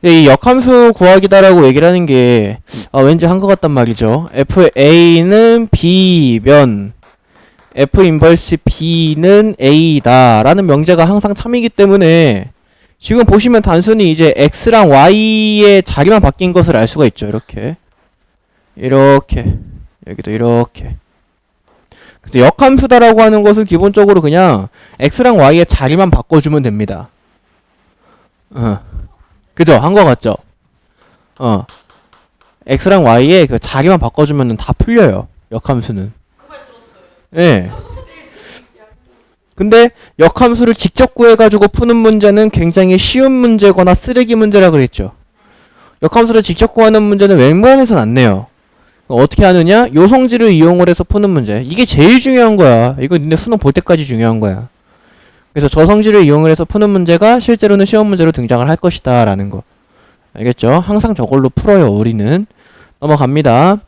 이 역함수 구하기다라고 얘기를 하는 게 왠지 한 것 같단 말이죠. FA는 B면 F 인버스 B는 A다 라는 명제가 항상 참이기 때문에 지금 보시면 단순히 이제 X랑 Y의 자리만 바뀐 것을 알 수가 있죠. 이렇게 여기도 이렇게. 그래서 역함수다라고 하는 것은 기본적으로 그냥 X랑 Y의 자리만 바꿔주면 됩니다. 그죠? 한 거 같죠? X랑 Y의 그 자리만 바꿔주면 다 풀려요. 역함수는. 그 말 들었어요. 예. 근데 역함수를 직접 구해가지고 푸는 문제는 굉장히 쉬운 문제거나 쓰레기 문제라 그랬죠. 역함수를 직접 구하는 문제는 웬만해서는 안 내요. 어떻게 하느냐? 요성질을 이용을 해서 푸는 문제. 이게 제일 중요한 거야. 이거 니네 수능 볼 때까지 중요한 거야. 그래서 저성질을 이용을 해서 푸는 문제가 실제로는 시험 문제로 등장을 할 것이다 라는 거. 알겠죠? 항상 저걸로 풀어요. 우리는. 넘어갑니다.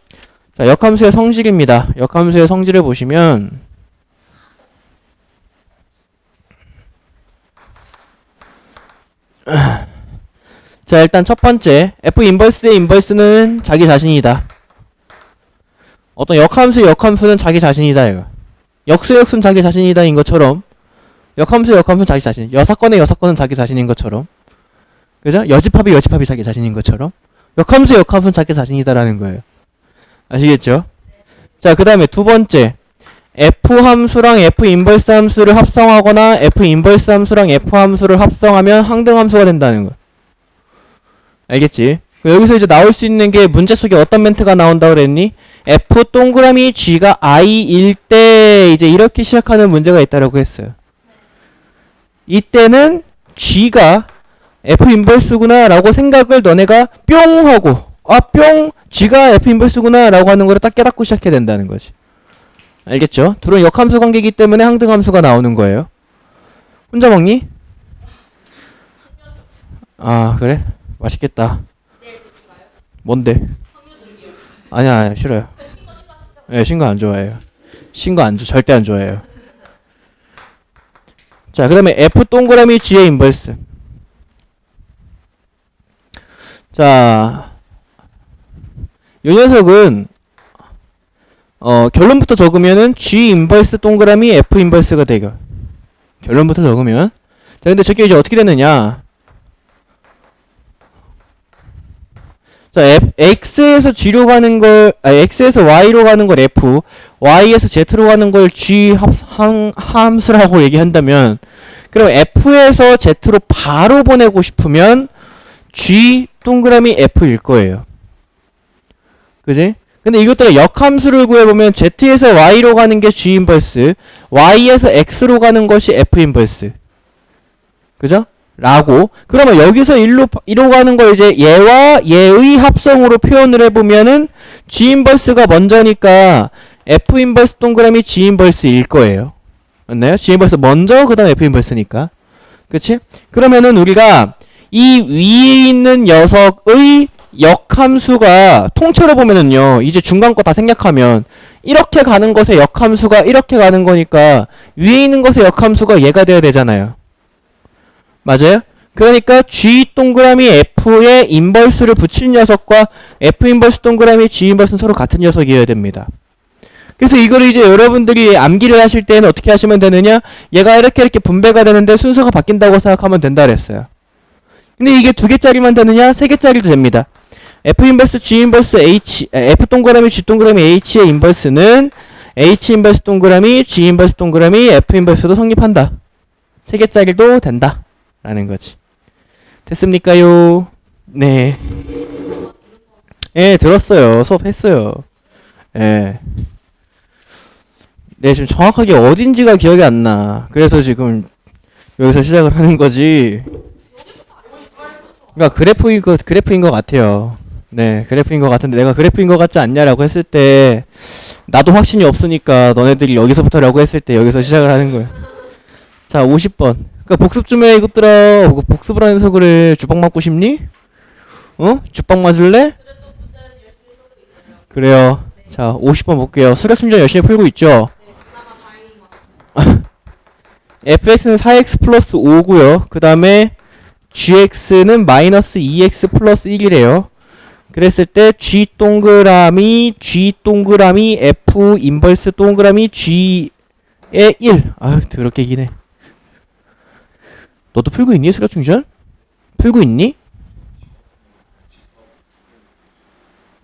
자, 역함수의 성질입니다. 역함수의 성질을 보시면 자, 일단 첫 번째 F 인버스의 인버스는 자기 자신이다. 어떤 역함수의 역함수는 자기 자신이다. 이거. 역수의 역수는 자기 자신이다인 것처럼 역함수의 역함수는 자기 자신, 여사건의 여사건은 자기 자신인 것처럼, 그죠? 여집합이 여집합이 자기 자신인 것처럼 역함수의 역함수는 자기 자신이다라는 거예요. 아시겠죠? 자, 그 다음에 두 번째 F 함수랑 F 인버스 함수를 합성하거나 F 인버스 함수랑 F 함수를 합성하면 항등 함수가 된다는 거. 알겠지? 여기서 이제 나올 수 있는 게 문제 속에 어떤 멘트가 나온다 그랬니? F 동그라미 G가 I일 때 이제 이렇게 시작하는 문제가 있다라고 했어요. 이때는 G가 F 인버스구나 라고 생각을 너네가 뿅 하고 뿅! G가 F 인버스구나 라고 하는 거를 딱 깨닫고 시작해야 된다는 거지. 알겠죠? 둘은 역함수 관계이기 때문에 항등함수가 나오는 거예요. 혼자 먹니? 아, 그래? 맛있겠다. 내일 드릴까요? 뭔데? 석류 드릴게요. 아니야, 싫어요. 신거 싫어하시죠? 네, 신거 안 좋아해요. 신거 절대 안 좋아해요. 자, 그 다음에 F 동그라미 G의 인버스. 자, 이 녀석은 결론부터 적으면은 G 인버스 동그라미 F 인버스가 되죠. 결론부터 적으면. 자, 근데 저게 이제 어떻게 되느냐? 자, X에서 G로 가는 걸, X에서 Y로 가는 걸 F, Y에서 Z로 가는 걸 G 함수라고 얘기한다면, 그럼 F에서 Z로 바로 보내고 싶으면 G 동그라미 F일 거예요. 그지? 근데 이것들의 역함수를 구해보면 Z에서 Y로 가는 게 G 인버스, Y에서 X로 가는 것이 F 인버스. 그죠? 라고. 그러면 여기서 1로 가는 걸 이제 얘와 얘의 합성으로 표현을 해보면은 G 인버스가 먼저니까 F 인버스 동그라미 G 인버스일 거예요. 맞나요? G 인버스 먼저, 그 다음 F 인버스니까. 그치? 그러면은 우리가 이 위에 있는 녀석의 역함수가 통째로 보면은요, 이제 중간 거 다 생략하면 이렇게 가는 것의 역함수가 이렇게 가는 거니까 위에 있는 것의 역함수가 얘가 돼야 되잖아요. 맞아요? 그러니까 G 동그라미 F에 인버스를 붙인 녀석과 F 인버스 동그라미 G 인버스는 서로 같은 녀석이어야 됩니다. 그래서 이걸 이제 여러분들이 암기를 하실 때는 어떻게 하시면 되느냐? 얘가 이렇게 분배가 되는데 순서가 바뀐다고 생각하면 된다 그랬어요. 근데 이게 2개짜리만 되느냐? 3개짜리도 됩니다. F 인버스 G 인버스 H, F 동그라미 G 동그라미 H의 인버스는 H 인버스 동그라미 G 인버스 동그라미 F 인버스도 성립한다. 3개짜리도 된다. 라는 거지. 됐습니까요? 네. 예, 들었어요. 수업했어요. 예. 네, 지금 정확하게 어딘지가 기억이 안 나. 그래서 지금 여기서 시작을 하는 거지. 그러니까 그래프인 것 같아요. 네, 그래프인 것 같은데 내가 그래프인 것 같지 않냐라고 했을 때 나도 확신이 없으니까 너네들이 여기서부터라고 했을 때 여기서 시작을 하는 거예요. 자, 50번. 그러니까 복습 좀 해, 이것들아. 복습을 하면서 그래. 주빵 맞고 싶니? 주빵 맞을래? 그래요. 자, 50번 볼게요. 수력 충전 열심히 풀고 있죠? fx는 4x 플러스 5고요. 그 다음에 gx는 마이너스 2x 플러스 1이래요. 그랬을 때 g 동그라미 f 인버스 동그라미 g의 1. 아유 더럽게 기네. 너도 풀고 있니? 수료충전? 풀고 있니?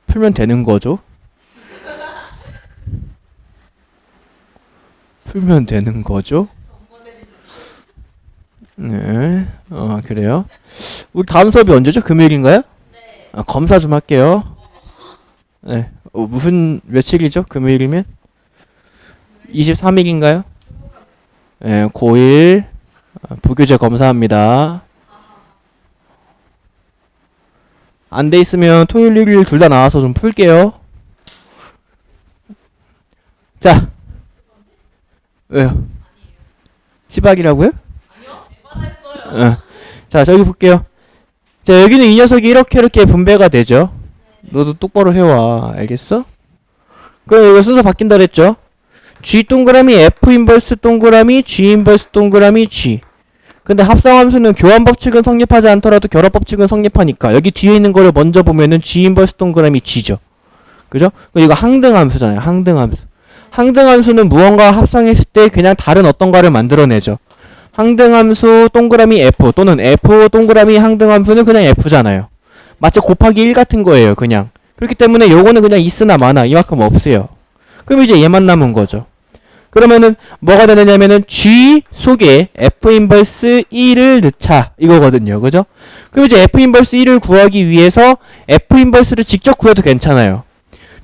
풀면 되는 거죠? 풀면 되는 거죠? 네. 그래요. 우리 다음 수업이 언제죠? 금요일인가요? 네. 검사 좀 할게요. 네. 무슨 며칠이죠? 금요일이면? 23일인가요? 네, 고1 부교재 검사합니다. 안 돼 있으면 토요일, 일요일 둘 다 나와서 좀 풀게요. 자. 왜요? 시박이라고요? 아니요. 에바다 했어요. 자, 저기 볼게요. 자, 여기는 이 녀석이 이렇게 분배가 되죠. 너도 똑바로 해와. 알겠어? 그럼 이거 순서 바뀐다 그랬죠? G 동그라미 F 인버스 동그라미 G 인버스 동그라미 G. 근데 합성함수는 교환 법칙은 성립하지 않더라도 결합 법칙은 성립하니까 여기 뒤에 있는 거를 먼저 보면은 G 인버스 동그라미 G죠. 그죠? 이거 항등함수잖아요. 항등함수. 항등함수는 무언가와 합성했을 때 그냥 다른 어떤가를 만들어내죠. 항등함수 동그라미 F 또는 F 동그라미 항등함수는 그냥 F잖아요. 마치 곱하기 1 같은 거예요. 그냥. 그렇기 때문에 요거는 그냥 있으나 마나 이만큼 없어요. 그럼 이제 얘만 남은 거죠. 그러면은 뭐가 되느냐면은 G 속에 F 인버스 1을 넣자 이거거든요. 그죠? 그럼 이제 F 인버스 1을 구하기 위해서 F 인버스를 직접 구해도 괜찮아요.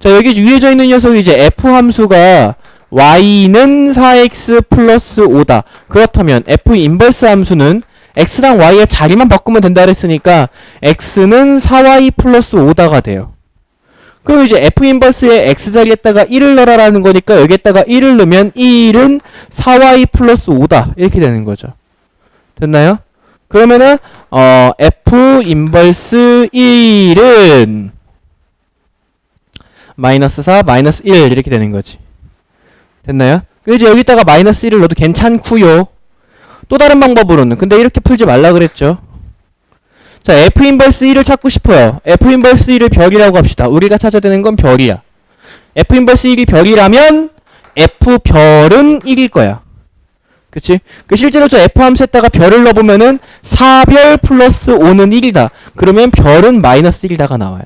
자, 여기 위에져 있는 녀석이 이제 F 함수가 y는 4x 플러스 5다. 그렇다면 F 인버스 함수는 x랑 y의 자리만 바꾸면 된다 그랬으니까 x는 4y 플러스 5다가 돼요. 그럼 이제 F 인버스의 x 자리에다가 1을 넣으라는 거니까 여기에다가 1을 넣으면 1은 4y 플러스 5다. 이렇게 되는 거죠. 됐나요? 그러면은 F 인버스 1은 마이너스 4, 마이너스 1 이렇게 되는 거지. 됐나요? 이제 여기다가 마이너스 1을 넣어도 괜찮구요. 또 다른 방법으로는 근데 이렇게 풀지 말라 그랬죠. 자, F 인버스 1을 찾고 싶어요. F 인버스 1을 별이라고 합시다. 우리가 찾아야 되는 건 별이야. F 인버스 1이 별이라면 F 별은 1일 거야. 그치? 실제로 저 F 함수에다가 별을 넣어보면은 4별 플러스 5는 1이다. 그러면 별은 마이너스 1이다가 나와요.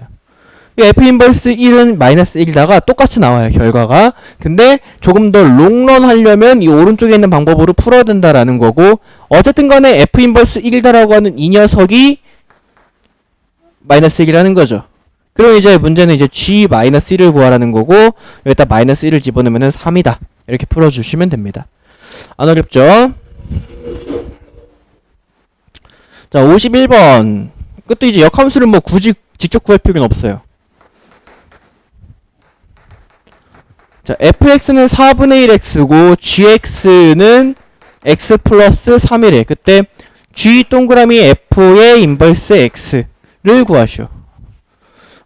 F 인버스 1은 마이너스 1이다가 똑같이 나와요. 결과가. 근데 조금 더 롱런 하려면 이 오른쪽에 있는 방법으로 풀어야 된다라는 거고 어쨌든 간에 F 인버스 1이다라고 하는 이 녀석이 마이너스 1이라는 거죠. 그럼 이제 문제는 이제 G 마이너스 1을 구하라는 거고 여기다 마이너스 1을 집어넣으면 3이다. 이렇게 풀어주시면 됩니다. 안 어렵죠? 자, 51번. 그것도 이제 역함수를 뭐 굳이 직접 구할 필요는 없어요. 자, fx는 4분의 1x고 gx는 x 플러스 3이래. 그때 g 동그라미 f의 인버스 x를 구하시오.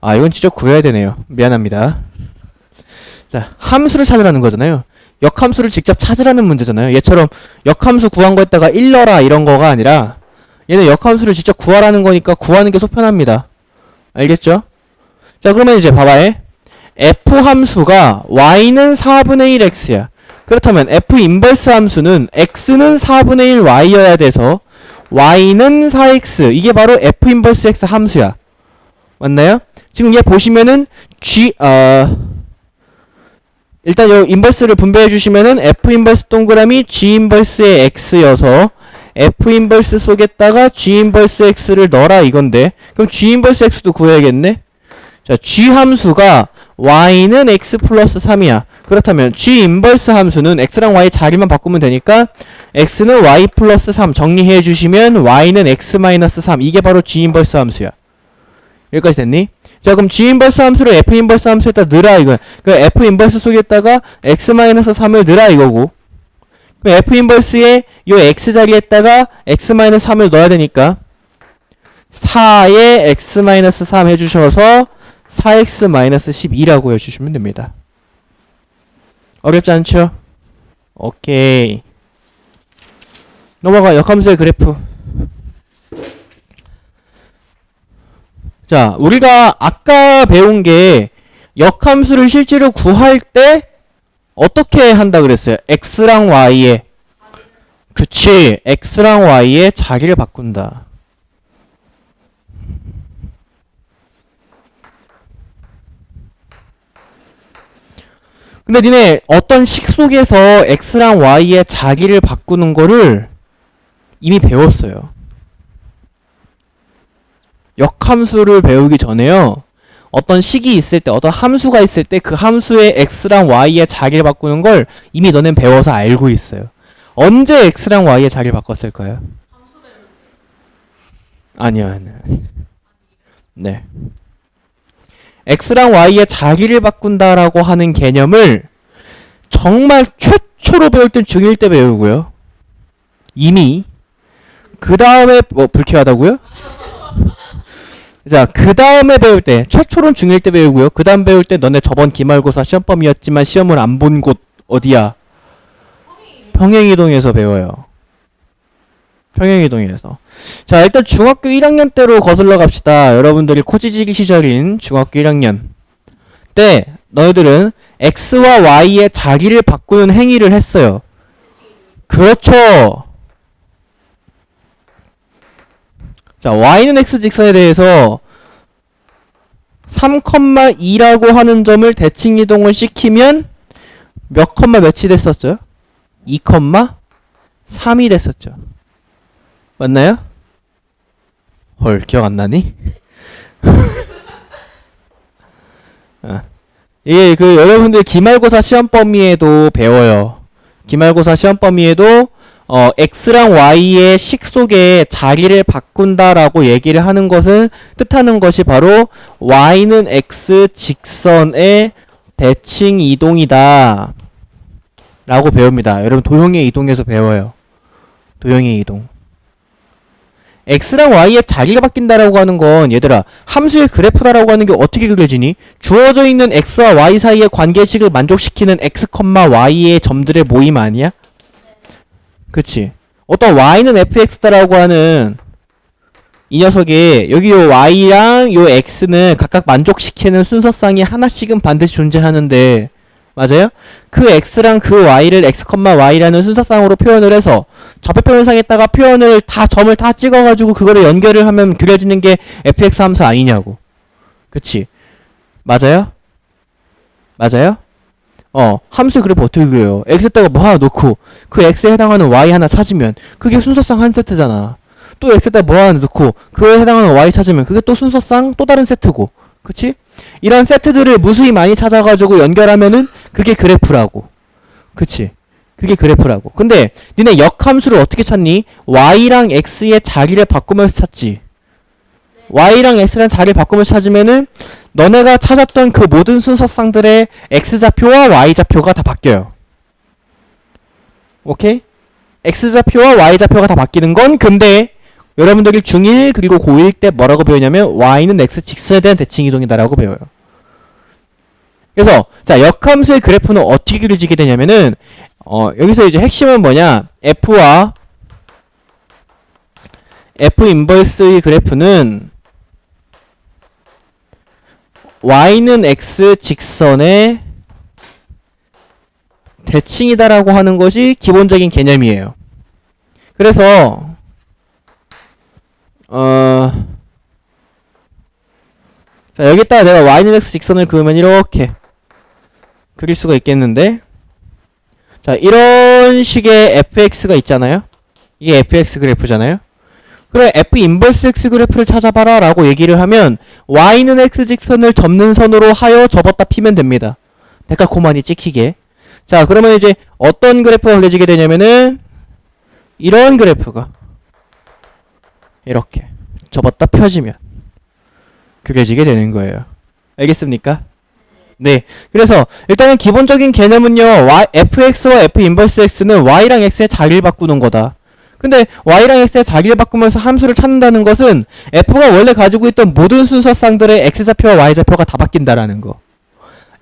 아, 이건 직접 구해야 되네요. 미안합니다. 자, 함수를 찾으라는 거잖아요. 역함수를 직접 찾으라는 문제잖아요. 얘처럼 역함수 구한 거에다가 1 넣어라 이런 거가 아니라 얘는 역함수를 직접 구하라는 거니까 구하는 게 속편합니다. 알겠죠? 자, 그러면 이제 봐봐요. f 함수가 y는 4분의 1x야. 그렇다면 f 인버스 함수는 x는 4분의 1 y여야 돼서 y는 4x. 이게 바로 f 인버스 x 함수야. 맞나요? 지금 얘 보시면은 일단 요 인버스를 분배해 주시면은 f 인버스 동그라미 g 인버스의 x여서 f 인버스 속에다가 g 인버스 x를 넣어라 이건데 그럼 g 인버스 x도 구해야겠네. 자, g 함수가 y는 x 플러스 3이야. 그렇다면 g 인버스 함수는 x랑 y 자리만 바꾸면 되니까 x는 y 플러스 3 정리해 주시면 y는 x 마이너스 3 이게 바로 g 인버스 함수야. 여기까지 됐니? 자, 그럼 g 인버스 함수를 f 인버스 함수에다 넣으라 이거야. 그 f 인버스 속에다가 x 마이너스 3을 넣으라 이거고. 그 f 인버스의 요 x 자리에다가 x 마이너스 3을 넣어야 되니까 4에 x 마이너스 3 해주셔서 4x 마이너스 12라고 해주시면 됩니다. 어렵지 않죠? 오케이. 넘어가. 역함수의 그래프. 자, 우리가 아까 배운 게 역함수를 실제로 구할 때 어떻게 한다 그랬어요? x랑 y의 그치, x랑 y의 자리를 바꾼다. 근데 니네 어떤 식 속에서 x랑 y의 자리를 바꾸는 거를 이미 배웠어요. 역함수를 배우기 전에요. 어떤 식이 있을 때, 어떤 함수가 있을 때 그 함수의 x랑 y의 자리를 바꾸는 걸 이미 너넨 배워서 알고 있어요. 언제 x랑 y의 자리를 바꿨을까요? 아니요. 네. x랑 y의 자리를 바꾼다라고 하는 개념을 정말 최초로 배울 땐 중1 때 배우고요. 이미 그 다음에 뭐 불쾌하다고요? 자, 그 다음에 배울 때 최초로는 중1 때 배우고요. 그 다음 배울 때 너네 저번 기말고사 시험범위였지만 시험을 안 본 곳 어디야? 평행이동에서 배워요. 평행이동에서. 자, 일단 중학교 1학년 때로 거슬러 갑시다. 여러분들이 코지지기 시절인 중학교 1학년 때 너희들은 x와 y의 자리를 바꾸는 행위를 했어요. 그렇죠. 자, y는 x 직선에 대해서 3,2라고 하는 점을 대칭 이동을 시키면 몇 컴마 몇이 됐었죠? 2,3이 됐었죠. 맞나요? 헐, 기억 안 나니? 이게 그 여러분들 기말고사 시험 범위에도 배워요. 기말고사 시험 범위에도 x랑 y의 식 속에 자리를 바꾼다라고 얘기를 하는 것은 뜻하는 것이 바로 y는 x 직선의 대칭 이동이다 라고 배웁니다. 여러분 도형의 이동에서 배워요. 도형의 이동. x랑 y의 자리가 바뀐다라고 하는 건 얘들아 함수의 그래프다라고 하는 게 어떻게 그려지니? 주어져 있는 x와 y 사이의 관계식을 만족시키는 x, y의 점들의 모임 아니야? 그치? 어떤 y는 fx다라고 하는 이 녀석이 여기 요 y랑 요 x는 각각 만족시키는 순서쌍이 하나씩은 반드시 존재하는데 맞아요? 그 x랑 그 y를 x, y라는 순서쌍으로 표현을 해서 좌표평행상에다가 표현을 다 점을 다 찍어가지고 그거를 연결을 하면 그려지는 게 fx 함수 아니냐고. 그치? 맞아요? 맞아요? 함수 그래프 어떻게 그려요? x에다가 뭐 하나 놓고 그 x에 해당하는 y 하나 찾으면 그게 순서쌍 한 세트잖아. 또 x에다가 뭐 하나 놓고 그에 해당하는 y 찾으면 그게 또 순서쌍 또 다른 세트고. 그치? 이런 세트들을 무수히 많이 찾아가지고 연결하면은 그게 그래프라고. 그치? 그게 그래프라고. 근데 니네 역함수를 어떻게 찾니? y랑 x의 자리를 바꾸면서 찾지. y랑 x랑 자리를 바꾸면서 찾으면은 너네가 찾았던 그 모든 순서쌍들의 x좌표와 y좌표가 다 바뀌어요. 오케이? x좌표와 y좌표가 다 바뀌는 건 근데 여러분들이 중1 그리고 고1 때 뭐라고 배우냐면 y는 x 직선에 대한 대칭 이동이다라고 배워요. 그래서 자 역함수의 그래프는 어떻게 그려지게 되냐면은 여기서 이제 핵심은 뭐냐? f와 f 인버스의 그래프는 y는 x 직선의 대칭이다라고 하는 것이 기본적인 개념이에요. 그래서 자 여기다가 내가 y는 x 직선을 그으면 이렇게 그릴 수가 있겠는데 자 이런 식의 fx가 있잖아요. 이게 fx 그래프잖아요. 그래 f 인버스 x 그래프를 찾아봐라 라고 얘기를 하면 y는 x 직선을 접는 선으로 하여 접었다 피면 됩니다. 데칼코마니 찍히게. 자 그러면 이제 어떤 그래프가 그려지게 되냐면은 이런 그래프가 이렇게 접었다 펴지면 그려지게 되는 거예요. 알겠습니까? 네. 그래서 일단은 기본적인 개념은요. fx와 f 인버스 x는 y랑 x의 자리를 바꾸는 거다. 근데 y랑 x의 자리를 바꾸면서 함수를 찾는다는 것은 f가 원래 가지고 있던 모든 순서쌍들의 x좌표와 y좌표가 다 바뀐다라는 거.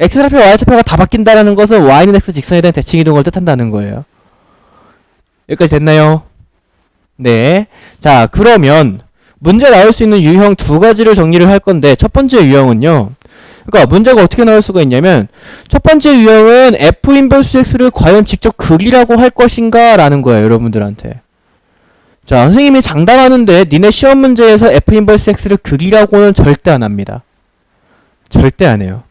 x좌표와 y좌표가 다 바뀐다라는 것은 y는 x 직선에 대한 대칭 이동을 뜻한다는 거예요. 여기까지 됐나요? 네. 자, 그러면 문제 나올 수 있는 유형 두 가지를 정리를 할 건데 첫 번째 유형은요. 그러니까 문제가 어떻게 나올 수가 있냐면 첫 번째 유형은 F 인버스 X를 과연 직접 극이라고 할 것인가 라는 거예요. 여러분들한테. 자, 선생님이 장담하는데 니네 시험 문제에서 F 인버스 X를 극이라고는 절대 안 합니다. 절대 안 해요.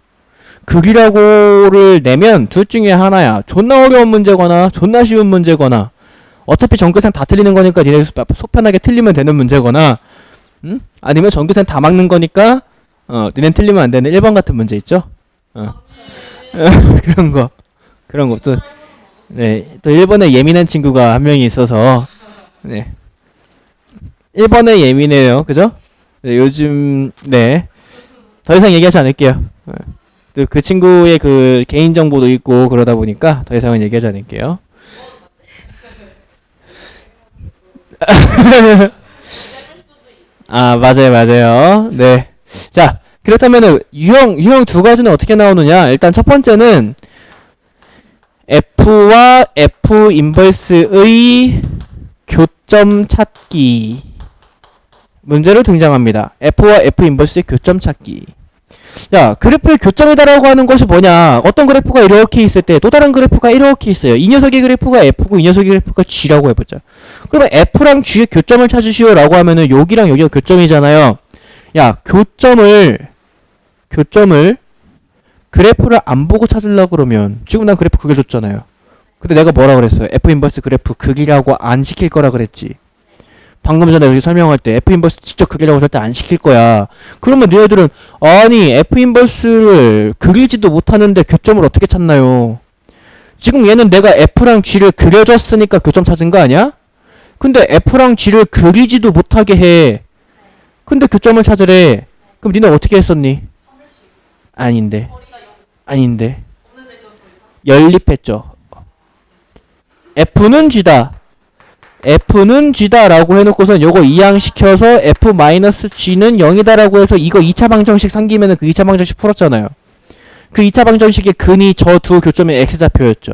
극이라고를 내면 둘 중에 하나야. 존나 어려운 문제거나 존나 쉬운 문제거나 어차피 전교생 다 틀리는 거니까 니네 속 편하게 틀리면 되는 문제거나 아니면 전교생 다 막는 거니까 니넨 틀리면 안 되는 1번 같은 문제 있죠? 그런 거 또 네, 또 1번에 예민한 친구가 한 명이 있어서 네. 1번에 예민해요. 그죠? 네, 요즘 네. 더 이상 얘기하지 않을게요. 또 그 친구의 그 개인 정보도 있고 그러다 보니까 더 이상은 얘기하지 않을게요. 아, 맞아요. 네. 자, 그렇다면은 유형 두 가지는 어떻게 나오느냐? 일단 첫 번째는 F와 F 인버스의 교점 찾기 문제로 등장합니다. F와 F 인버스의 교점 찾기. 야, 그래프의 교점이다라고 하는 것이 뭐냐? 어떤 그래프가 이렇게 있을 때 또 다른 그래프가 이렇게 있어요. 이 녀석의 그래프가 F고 이 녀석의 그래프가 G라고 해보자. 그러면 F랑 G의 교점을 찾으시오 라고 하면은 여기랑 여기가 교점이잖아요. 야, 교점을 그래프를 안 보고 찾으려고 그러면 지금 난 그래프 극을 줬잖아요. 근데 내가 뭐라 그랬어요? F 인버스 그래프 극이라고 안 시킬 거라 그랬지. 방금 전에 여기 설명할 때 F 인버스 직접 극이라고 절대 안 시킬 거야. 그러면 너희들은 아니 F 인버스를 극일지도 못하는데 교점을 어떻게 찾나요? 지금 얘는 내가 F랑 G를 그려줬으니까 교점 찾은 거 아니야? 근데 F랑 G를 그리지도 못하게 해. 근데 교점을 찾으래. 그럼 니네 어떻게 했었니? 아닌데. 연립했죠. F는 G다. F는 G다 라고 해놓고선 요거 이항시켜서 F-G는 0이다 라고 해서 이거 2차 방정식 생기면은 그 2차 방정식 풀었잖아요. 그 2차 방정식의 근이 저 두 교점의 X좌표였죠.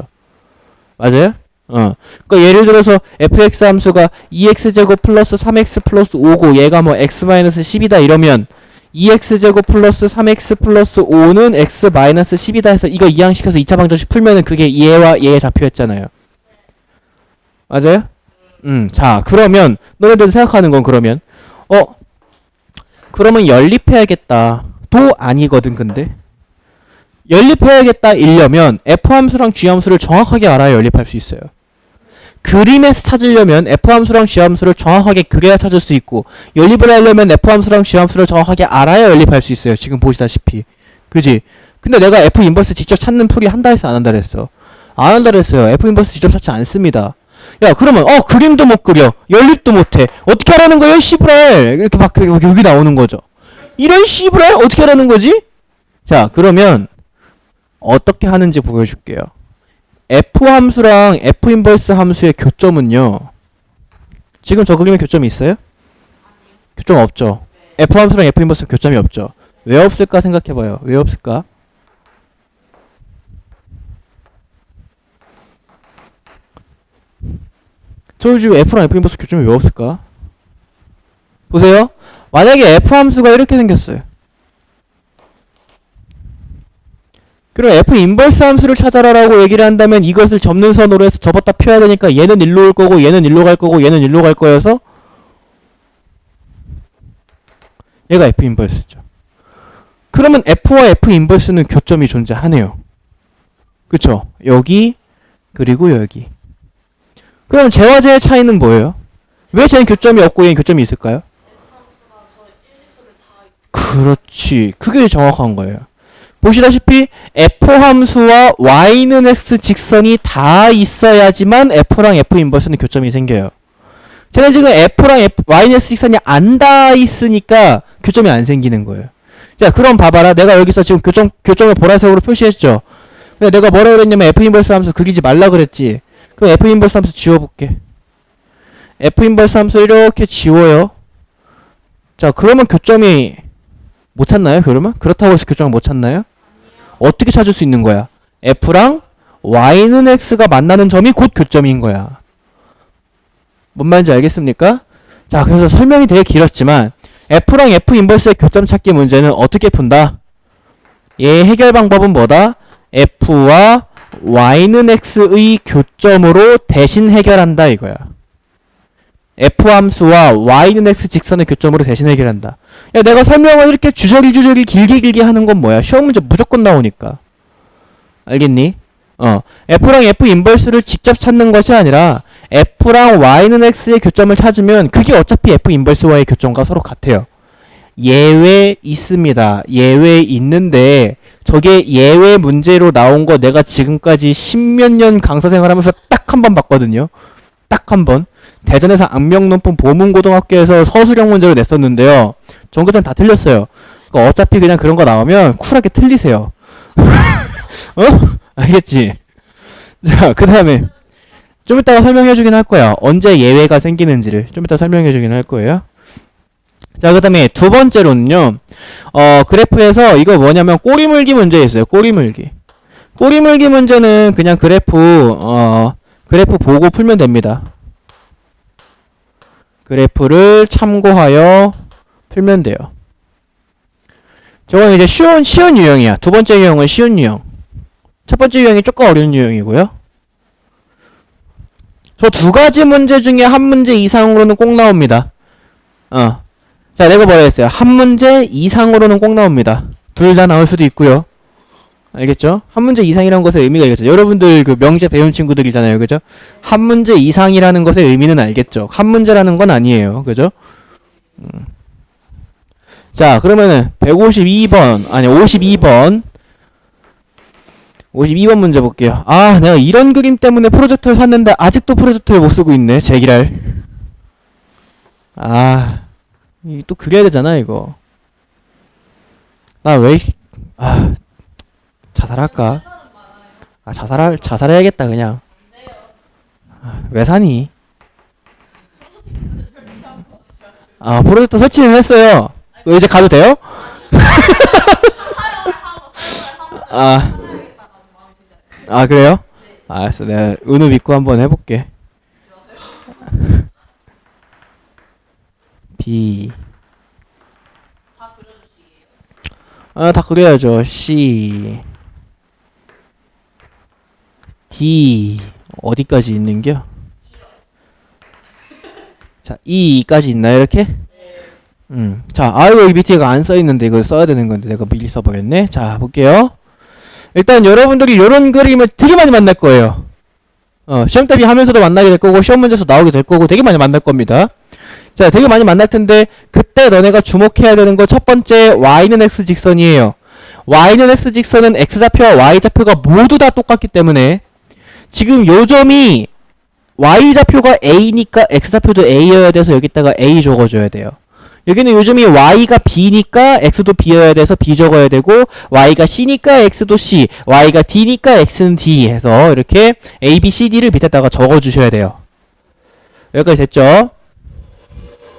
맞아요? 그러니까 예를 들어서 fx 함수가 2x제곱 플러스 3x 플러스 5고 얘가 뭐 x-10이다 이러면 2x제곱 플러스 3x 플러스 5는 x-10이다 해서 이거 이항시켜서 2차 방정식 풀면은 그게 얘와 얘의 좌표였잖아요. 맞아요? 자, 그러면 너네들 생각하는 건 그러면 그러면 연립해야겠다. 도 아니거든 근데. 연립해야겠다 이려면 f 함수랑 g 함수를 정확하게 알아야 연립할 수 있어요. 그림에서 찾으려면 f 함수랑 g 함수를 정확하게 그려야 찾을 수 있고 연립을 하려면 f 함수랑 g 함수를 정확하게 알아야 연립할 수 있어요. 지금 보시다시피. 그지? 근데 내가 f 인버스 직접 찾는 풀이 한다 해서 안 한다 했어. 안 한다 했어요. f 인버스 직접 찾지 않습니다. 야, 그러면 그림도 못 그려. 연립도 못 해. 어떻게 하라는 거예요? 씨부랄. 이렇게 막 여기 나오는 거죠. 이런 씨부랄 어떻게 하라는 거지? 자, 그러면 어떻게 하는지 보여줄게요. f 함수랑 f 인버스 함수의 교점은요. 지금 저 그림에 교점이 있어요? 교점 없죠. f 함수랑 f 인버스 교점이 없죠. 왜 없을까 생각해봐요. 왜 없을까? 저 지금 f랑 f 인버스 교점이 왜 없을까? 보세요. 만약에 f 함수가 이렇게 생겼어요. 그럼 f 인버스 함수를 찾아라라고 얘기를 한다면 이것을 접는 선으로 해서 접었다 펴야 되니까 얘는 일로 올 거고 얘는 일로 갈 거고 얘는 일로 갈 거여서 얘가 f 인버스죠. 그러면 f와 f 인버스는 교점이 존재하네요. 그쵸? 여기 그리고 여기. 그럼 쟤와 쟤의 차이는 뭐예요? 왜 쟤는 교점이 없고 얘는 교점이 있을까요? 그렇지. 그게 정확한 거예요. 보시다시피 f 함수와 y는 x 직선이 다 있어야지만 f랑 f 인버스는 교점이 생겨요. 제가 지금 f랑 y는 x 직선이 안 닿아 있으니까 교점이 안 생기는 거예요. 자, 그럼 봐봐라. 내가 여기서 지금 교점을 보라색으로 표시했죠. 근데 내가 뭐라 그랬냐면 f 인버스 함수 그리지 말라 그랬지. 그럼 f 인버스 함수 지워볼게. f 인버스 함수 이렇게 지워요. 자, 그러면 교점이 못 찾나요? 그러면? 그렇다고 해서 교점을 못 찾나요? 어떻게 찾을 수 있는 거야? f랑 y는 x가 만나는 점이 곧 교점인 거야. 뭔 말인지 알겠습니까? 자, 그래서 설명이 되게 길었지만 F랑 F 인버스의 교점 찾기 문제는 어떻게 푼다? 얘 해결 방법은 뭐다? F와 Y는 X의 교점으로 대신 해결한다 이거야. F 함수와 Y는 X 직선의 교점으로 대신 해결한다. 야, 내가 설명을 이렇게 주저리 길게 하는 건 뭐야? 시험 문제 무조건 나오니까. 알겠니? F랑 F 인버스를 직접 찾는 것이 아니라 F랑 Y는 X의 교점을 찾으면 그게 어차피 F 인버스와의 교점과 서로 같아요. 예외 있습니다. 예외 있는데 저게 예외 문제로 나온 거 내가 지금까지 십몇 년 강사 생활하면서 딱 한 번 봤거든요. 딱 한 번. 대전에서 악명높은 보문고등학교에서 서술형 문제로 냈었는데요. 전교생 다 틀렸어요. 그러니까 어차피 그냥 그런 거 나오면 쿨하게 틀리세요. 알겠지? 자, 그 다음에 좀 이따가 설명해 주긴 할 거야. 언제 예외가 생기는지를 좀 이따 설명해 주긴 할 거예요. 자, 그 다음에 두 번째로는요. 그래프에서 이거 뭐냐면 꼬리물기 문제 있어요. 꼬리물기. 꼬리물기 문제는 그냥 그래프 보고 풀면 됩니다. 그래프를 참고하여 풀면 돼요. 저건 이제 쉬운 유형이야. 두 번째 유형은 쉬운 유형. 첫 번째 유형이 조금 어려운 유형이고요. 저 두 가지 문제 중에 한 문제 이상으로는 꼭 나옵니다. 자, 내가 뭐라 했어요? 한 문제 이상으로는 꼭 나옵니다. 둘 다 나올 수도 있고요. 알겠죠? 한 문제 이상이라는 것의 의미가 있겠죠. 여러분들 그 명제 배운 친구들이잖아요. 그죠? 한 문제 이상이라는 것의 의미는 알겠죠. 한 문제라는 건 아니에요. 그죠? 자, 그러면은 152번 아니 52번 문제 볼게요. 아, 내가 이런 그림 때문에 프로젝터를 샀는데 아직도 프로젝터를 못 쓰고 있네. 제기랄. 아, 이 또 그려야 되잖아 이거. 나 왜 자살할까? 아, 자살해야겠다 그냥. 왜 사니? 아, 프로젝터 설치는 했어요. 이제 가도 돼요? 그래요? 알았어, 내가 은우 믿고 한번 해볼게. B 다 그려주시게요. 다 그려야죠. C D 어디까지 있는겨? 자, E까지 있나요 이렇게? 자, 여기 밑에 이거 안 써있는데 이거 써야 되는 건데 내가 미리 써버렸네. 자, 볼게요. 일단 여러분들이 요런 그림을 되게 많이 만날 거예요. 시험 대비 하면서도 만나게 될 거고 시험 문제에서 나오게 될 거고 되게 많이 만날 겁니다. 자, 되게 많이 만날 텐데 그때 너네가 주목해야 되는 거 첫 번째 Y는 X 직선이에요. Y는 X 직선은 X좌표와 Y좌표가 모두 다 똑같기 때문에 지금 요 점이 Y좌표가 A니까 X좌표도 A여야 돼서 여기다가 A 적어줘야 돼요. 여기는 요즘이 Y가 B니까 X도 B여야 돼서 B 적어야 되고 Y가 C니까 X도 C, Y가 D니까 X는 D 해서 이렇게 A, B, C, D를 밑에다가 적어주셔야 돼요. 여기까지 됐죠?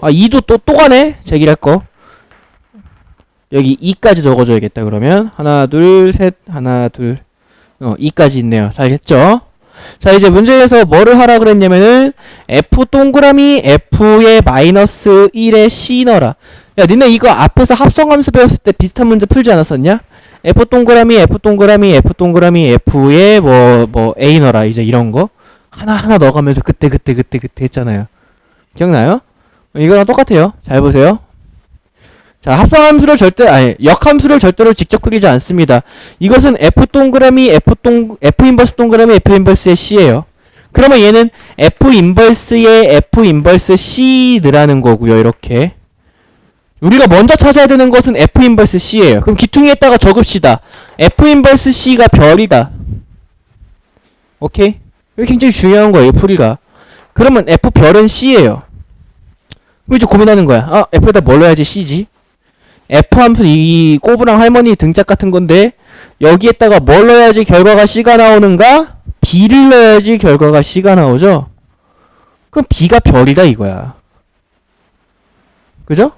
아, 2도 또 가네? 제기할 거. 여기 2까지 적어줘야겠다, 그러면. 하나, 둘, 셋, 하나, 둘. 2까지 있네요. 잘 됐죠? 자, 이제 문제에서 뭐를 하라 그랬냐면은, F 동그라미 F의 마이너스 1에 C 넣어라. 야, 니네 이거 앞에서 합성함수 배웠을 때 비슷한 문제 풀지 않았었냐? F 동그라미 F의 A 넣어라. 이제 이런 거. 하나 넣어가면서 그때 했잖아요. 기억나요? 이거랑 똑같아요. 잘 보세요. 자, 역함수를 절대로 직접 그리지 않습니다. 이것은 F 인버스 동그라미 F 인버스의 C예요. 그러면 얘는 F 인버스의 F 인버스 C라는 거고요. 이렇게. 우리가 먼저 찾아야 되는 것은 F 인버스 C예요. 그럼 기퉁이에다가 적읍시다. F 인버스 C가 별이다. 오케이? 이게 굉장히 중요한 거예요. 풀이가. 그러면 F 별은 C예요. 그럼 이제 고민하는 거야. F에다 뭘 넣어야지 C지? F 함수 이 꼬부랑 할머니 등짝 같은 건데 여기에다가 뭘 넣어야지 결과가 C가 나오는가? B를 넣어야지 결과가 C가 나오죠? 그럼 B가 별이다 이거야. 그죠?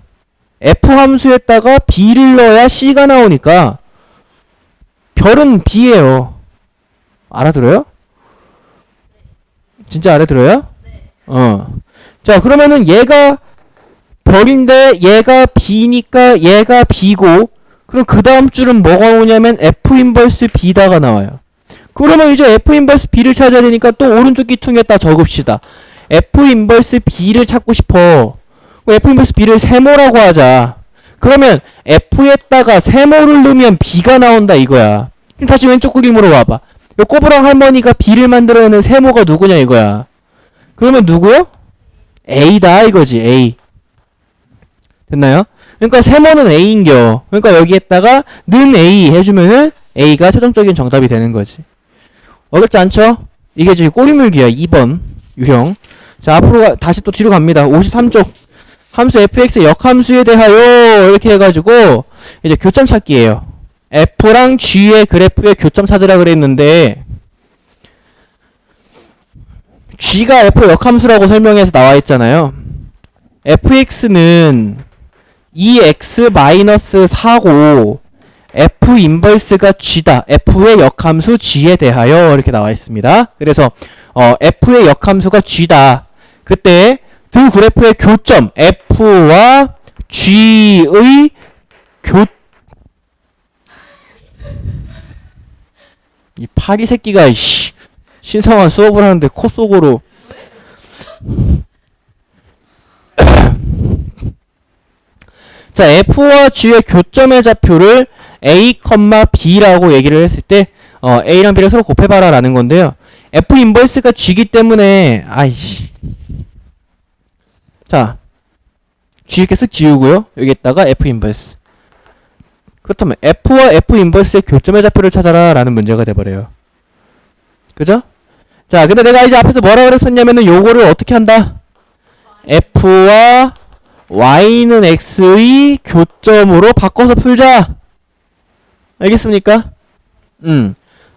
F 함수에다가 B를 넣어야 C가 나오니까 별은 B예요. 알아들어요? 진짜 알아들어요? 네. 자, 그러면은 얘가 별인데 얘가 B니까 얘가 B고, 그럼 그 다음 줄은 뭐가 오냐면 F 인버스 B다가 나와요. 그러면 이제 F 인버스 B를 찾아야 되니까 또 오른쪽 귀퉁이에다 적읍시다. F 인버스 B를 찾고 싶어. F 인버스 B를 세모라고 하자. 그러면 F에다가 세모를 넣으면 B가 나온다 이거야. 그럼 다시 왼쪽 그림으로 와봐. 요 꼬부랑 할머니가 B를 만들어내는 세모가 누구냐 이거야. 그러면 누구요? A다 이거지. A. 됐나요? 그러니까 세모는 A인겨. 그러니까 여기에다가 는 A 해주면은 A가 최종적인 정답이 되는 거지. 어렵지 않죠? 이게 지금 꼬리물기야. 2번 유형. 자, 앞으로 다시 또 뒤로 갑니다. 53쪽. 함수 fx의 역함수에 대하여 이렇게 해가지고 이제 교점 찾기예요. f랑 g의 그래프의 교점 찾으라 그랬는데, g가 f 역함수라고 설명해서 나와 있잖아요. fx는 2x-4고 f 인버스가 g다. f의 역함수 g에 대하여 이렇게 나와 있습니다. 그래서 f의 역함수가 g다. 그때 두 그래프의 교점 f와 g의 이 파리 새끼가 신성한 수업을 하는데 코 속으로 자, f와 g의 교점의 좌표를 a, b라고 얘기를 했을 때 a랑 b를 서로 곱해봐라 라는 건데요. f 인버스가 g이기 때문에 자, g 이렇게 쓱 지우고요. 여기에다가 f 인버스. 그렇다면 f와 f 인버스의 교점의 좌표를 찾아라 라는 문제가 돼버려요. 그죠? 자, 근데 내가 이제 앞에서 뭐라 그랬었냐면은 요거를 어떻게 한다? f와 y는 x의 교점으로 바꿔서 풀자. 알겠습니까?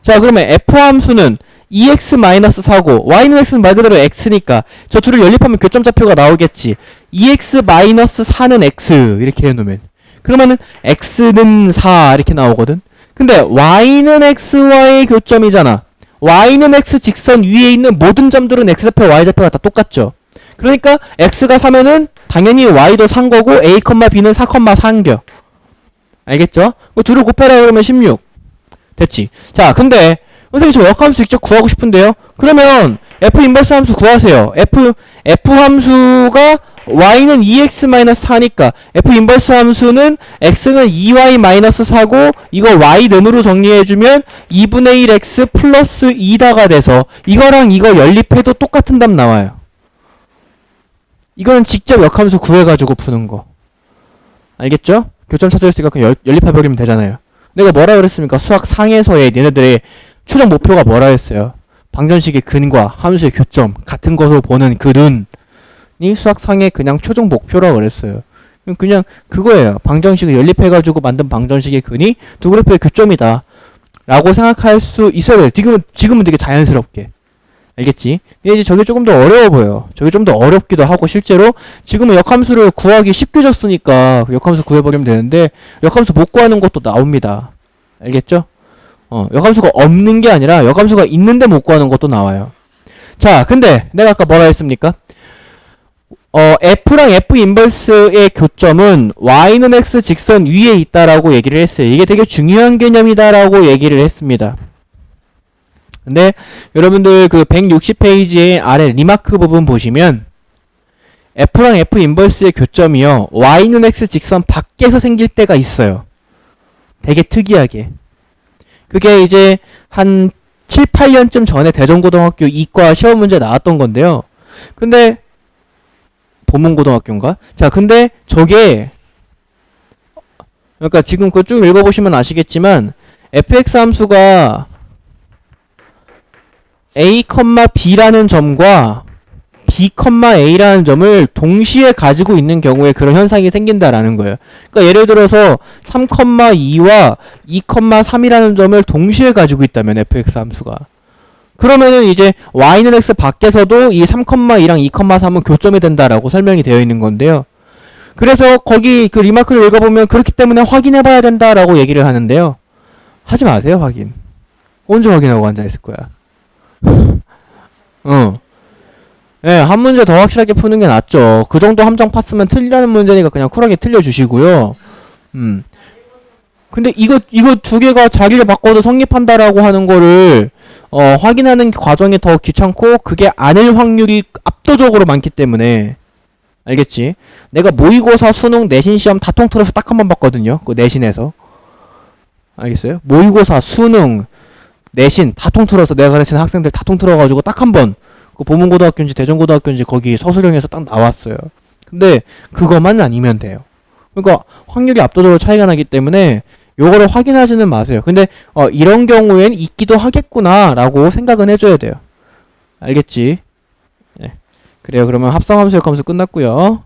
자, 그러면 f 함수는 2x-4고 y는 x는 말 그대로 x니까 저 둘을 연립하면 교점 좌표가 나오겠지. 2x-4는 x 이렇게 해놓으면 그러면은 x는 4 이렇게 나오거든. 근데 y는 x와의 교점이잖아. y는 x 직선 위에 있는 모든 점들은 x좌표 y좌표가 다 똑같죠. 그러니까 x가 4면은 당연히 y도 3 거고 a, b는 4, 4인겨. 알겠죠? 둘을 곱해라 그러면 16 됐지. 자, 근데 선생님 저 역함수 직접 구하고 싶은데요. 그러면 f 인버스 함수 구하세요. f 함수가 y는 2x-4니까 f 인버스 함수는 x는 2y-4고 이거 y는으로 정리해주면 2분의 1x 플러스 2다가 돼서 이거랑 이거 연립해도 똑같은 답 나와요. 이거는 직접 역함수 구해가지고 푸는 거. 알겠죠? 교점 찾아줬으니까 그냥 연립해버리면 되잖아요. 내가 뭐라 그랬습니까? 수학 상에서의 얘네들의 최종 목표가 뭐라 했어요? 방정식의 근과 함수의 교점 같은 것으로 보는 근이 수학상의 그냥 최종 목표라고 그랬어요. 그냥 그거예요. 방정식을 연립해가지고 만든 방정식의 근이 두 그래프의 교점이다 라고 생각할 수 있어야 돼요. 지금은 되게 자연스럽게. 알겠지? 근데 이제 저게 조금 더 어려워 보여. 저게 좀 더 어렵기도 하고 실제로 지금은 역함수를 구하기 쉽게 줬으니까 역함수 구해버리면 되는데 역함수 못 구하는 것도 나옵니다. 알겠죠? 역함수가 없는 게 아니라 역함수가 있는데 못 구하는 것도 나와요. 자, 근데 내가 아까 뭐라 했습니까? f랑 f 인버스의 교점은 y는 x 직선 위에 있다라고 얘기를 했어요. 이게 되게 중요한 개념이다라고 얘기를 했습니다. 근데 여러분들 그 160페이지의 아래 리마크 부분 보시면 f랑 f 인버스의 교점이요 y는 x 직선 밖에서 생길 때가 있어요. 되게 특이하게. 그게 이제 한 7, 8년쯤 전에 대전고등학교 이과 시험 문제 나왔던 건데요. 근데 보문고등학교인가? 자, 근데 저게 그러니까 지금 그거 쭉 읽어보시면 아시겠지만 fx 함수가 a, b라는 점과 b, a라는 점을 동시에 가지고 있는 경우에 그런 현상이 생긴다라는 거예요. 그러니까 예를 들어서 3,2와 2,3이라는 점을 동시에 가지고 있다면 fx 함수가 그러면은 이제 y는 x 밖에서도 이 3,2랑 2,3은 교점이 된다라고 설명이 되어 있는 건데요. 그래서 거기 그 리마크를 읽어보면 그렇기 때문에 확인해봐야 된다라고 얘기를 하는데요. 하지 마세요, 확인. 언제 확인하고 앉아있을 거야. 예, 한 문제 더 확실하게 푸는 게 낫죠. 그 정도 함정 팠으면 틀리라는 문제니까 그냥 쿨하게 틀려주시고요. 근데 이거 두 개가 자리를 바꿔도 성립한다라고 하는 거를 확인하는 과정이 더 귀찮고 그게 아닐 확률이 압도적으로 많기 때문에 알겠지? 내가 모의고사, 수능, 내신 시험 다 통틀어서 딱 한 번 봤거든요. 그 내신에서. 알겠어요? 모의고사, 수능, 내신 다 통틀어서 내가 가르치는 학생들 다 통틀어가지고 딱 한 번 그 보문고등학교인지 대전고등학교인지 거기 서술형에서 딱 나왔어요. 근데 그것만 아니면 돼요. 그러니까 확률이 압도적으로 차이가 나기 때문에 요거를 확인하지는 마세요. 근데 이런 경우엔 있기도 하겠구나 라고 생각은 해줘야 돼요. 알겠지? 네. 그래요. 그러면 합성함수 역함수 끝났고요.